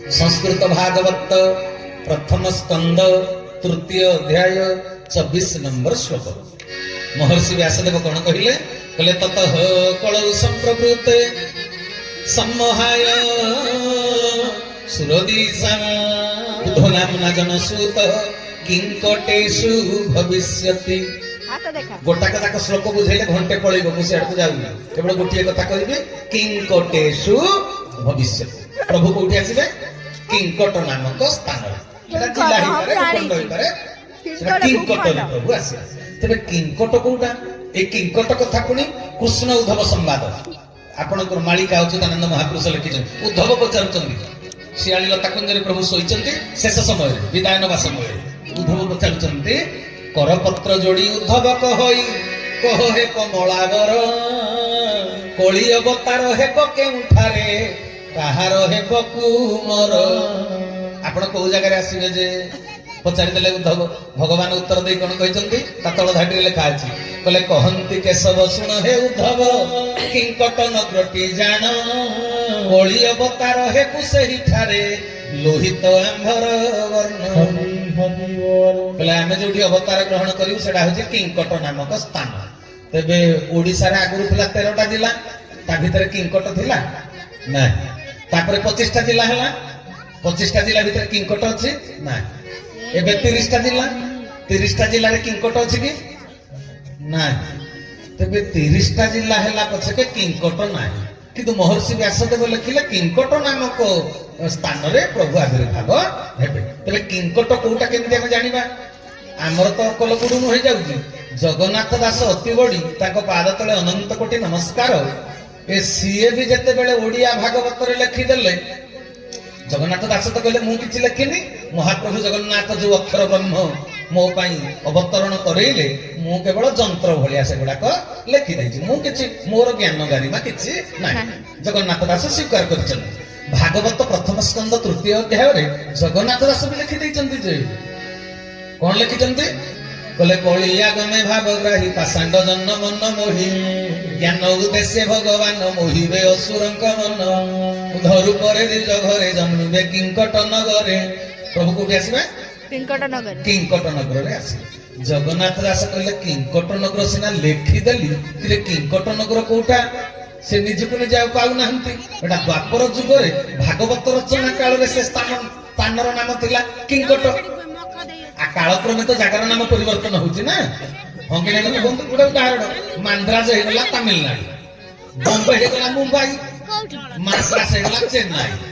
संस्कृत भागवत प्रथम स्कंद तृतीय अध्याय 24 नंबर श्लोक। महर्षि व्यासदेव कौन कहले कहले ततः कलौ संप्रवृत्ते सम्मोहाय सुरदीशा बुधनाम्ना जनसूत किंकटेषु भविष्यति। गोटाक जाक श्लोक बुझेले घंटे पळेइबो मु सेडको जाउनी केवल गोटिए कथा कहिबे किंकटेषु भविष्यति। प्रभु कोठी आसीबे किंकट नामक स्थान सेटा जिल्ला हिपारे खंड हिपारे सेटा किंकट प्रभु आसी तबे किंकट कोटा ए किंकट कथा पुनी कृष्ण उद्धव संवाद आपनकर मालिका अच्युतानंद महापुरुष लिखिछन। उद्धव पचारुचंदी शियाली लता कुंजरे प्रभु सोईचंती शेष समय विदाय नवा समय उद्धव पचारुचंती करपत्र जोड़ी उद्धव कहई कह हे कमलावर कଳି अवतार हेब केउठारे काहार हेब कुमर। आपण को जगह आसीबे जे पचारि देले उद्धव भगवान उत्तर दे कोन कहिसंती ततळ धाडी लेखा अछि कहले कहंती केशव सुन हे उद्धव किंकट नगरटी जान कଳି अवतार हेबु सेहि ठारे लोहित आंभर वर्ण कहले आमे जोठी अवतार ग्रहण करिउ सेडा होछि किंकट नामक स्थान। तेबे ओडिसा रे आगुरु थिला 13टा जिल्ला ता भितर किंकट थिला ना तापरे 25टा जिल्ला हला 25टा जिल्ला भितर किंकट अछि ना एबे 30टा जिल्ला रे किंकट अछि कि ना तेबे 30टा जिल्ला हला पछके किंकट ना किंतु महर्षि व्यासदेव लिखिले किंकट नामक स्थान रे प्रभु आविर्भाव हेबे। तेबे किंकट कोटा केमति हम जानिबा आमर तो कलकुडु होई जाउची जगन्नाथ दास अति बड़ी ताको पाद तळे अनंत कोटि नमस्कार। ए सीए भी जते बेले ओडिया भागवत रे लिखि देले जगन्नाथ दास तो कहले मु किछि लिखिनी महाप्रभु जगन्नाथ जो अक्षर ब्रह्म मो पाई अवतरण करेले मु केवल जंत्र भलिया से गुडा को लिखि दैछि मु किछि मोर ज्ञान गारिमा किछि नाही। जगन्नाथ दास स्वीकार करछन भागवत प्रथम स्कंद तृतीय अध्याय रे जगन्नाथ दास भी लिखि दैछन्ति जे कोन लिखिछन्ति कहले कलिया गमे भावग्राही पाषांड जन्म मन मोहि ज्ञान उद्देश्य भगवान मोहिबे असुरंक मन धरु परे निज घरे जन्मिबे किंकट नगरे। प्रभु कोठी आसीबे किंकट नगर रे आसी जगन्नाथ दास कहले किंकट नगर सिना लेखि देली तिले किंकट नगर कोठा से निजको ने जाउ पाउ नाहंती एटा द्वापर जुग रे भागवत रचना काल रे से स्थानर नाम थिला किंकट आ कालक्रमे तो जगार नाम परिवर्तन होउची ना हंगिने ने बंधु गुडा उदाहरण मांद्राज हेगला तमिलनाडु बॉम्बे हेगला मुंबई मद्रास हेगला चेन्नई।